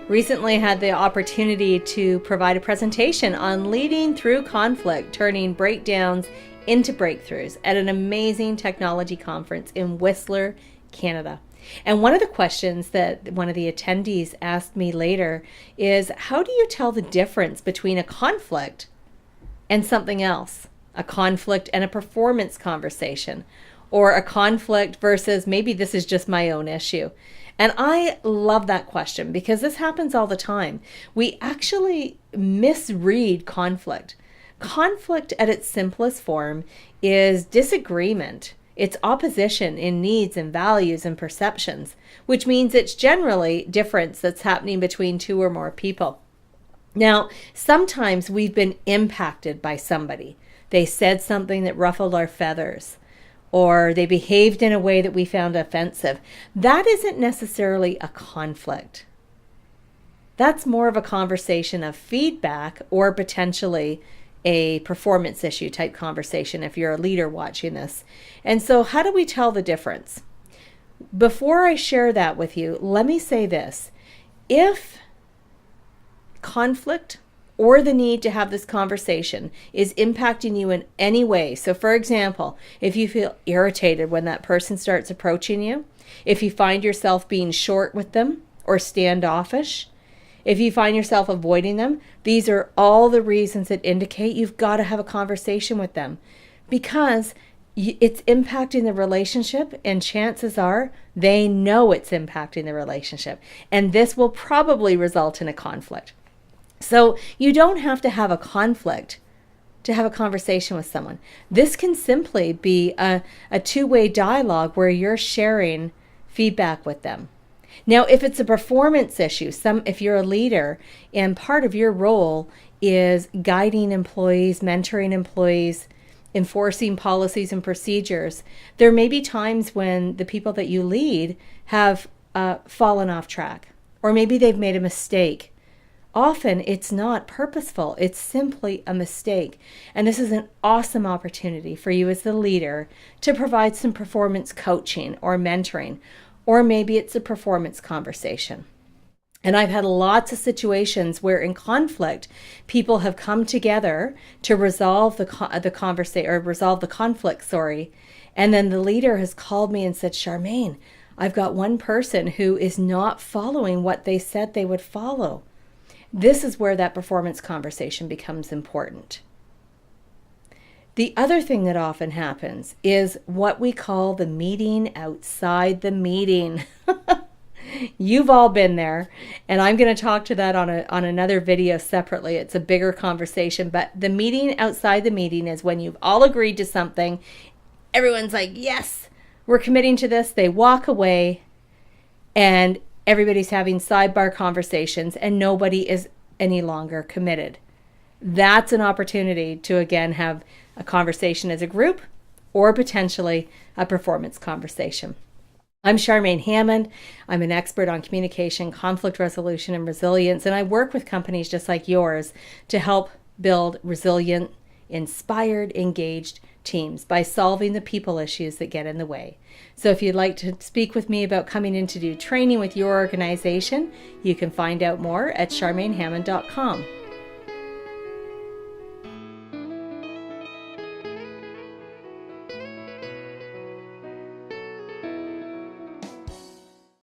Recently had the opportunity to provide a presentation on leading through conflict, turning breakdowns into breakthroughs at an amazing technology conference in Whistler, Canada. And one of the questions that one of the attendees asked me later is, how do you tell the difference between a conflict and something else? A conflict and a performance conversation, or a conflict versus maybe this is just my own issue. And I love that question because this happens all the time. We actually misread conflict. Conflict at its simplest form is disagreement. It's opposition in needs and values and perceptions, which means it's generally difference that's happening between two or more people. Now, sometimes we've been impacted by somebody. They said something that ruffled our feathers, or they behaved in a way that we found offensive. That isn't necessarily a conflict. That's more of a conversation of feedback or potentially a performance issue type conversation if you're a leader watching this. And so how do we tell the difference? Before I share that with you, let me say this. If conflict or the need to have this conversation is impacting you in any way, so for example, if you feel irritated when that person starts approaching you, if you find yourself being short with them or standoffish, if you find yourself avoiding them, these are all the reasons that indicate you've got to have a conversation with them, because it's impacting the relationship, and chances are they know it's impacting the relationship, and this will probably result in a conflict. So you don't have to have a conflict to have a conversation with someone. This can simply be a two-way dialogue where you're sharing feedback with them. Now, if it's a performance issue, if you're a leader and part of your role is guiding employees, mentoring employees, enforcing policies and procedures, there may be times when the people that you lead have fallen off track, or maybe they've made a mistake. Often it's not purposeful, it's simply a mistake. And this is an awesome opportunity for you as the leader to provide some performance coaching or mentoring, or maybe it's a performance conversation. And I've had lots of situations where in conflict, people have come together to resolve the conflict, and then the leader has called me and said, Charmaine, I've got one person who is not following what they said they would follow. This is where that performance conversation becomes important. The other thing that often happens is what we call the meeting outside the meeting. You've all been there, and I'm going to talk to that on another video separately. It's a bigger conversation, but the meeting outside the meeting is when you've all agreed to something. Everyone's like, yes, we're committing to this. They walk away, and everybody's having sidebar conversations, and nobody is any longer committed. That's an opportunity to, again, have a conversation as a group or potentially a performance conversation. I'm Charmaine Hammond. I'm an expert on communication, conflict resolution, and resilience, and I work with companies just like yours to help build resilient, inspired, engaged teams by solving the people issues that get in the way. So if you'd like to speak with me about coming in to do training with your organization, you can find out more at charmainehammond.com.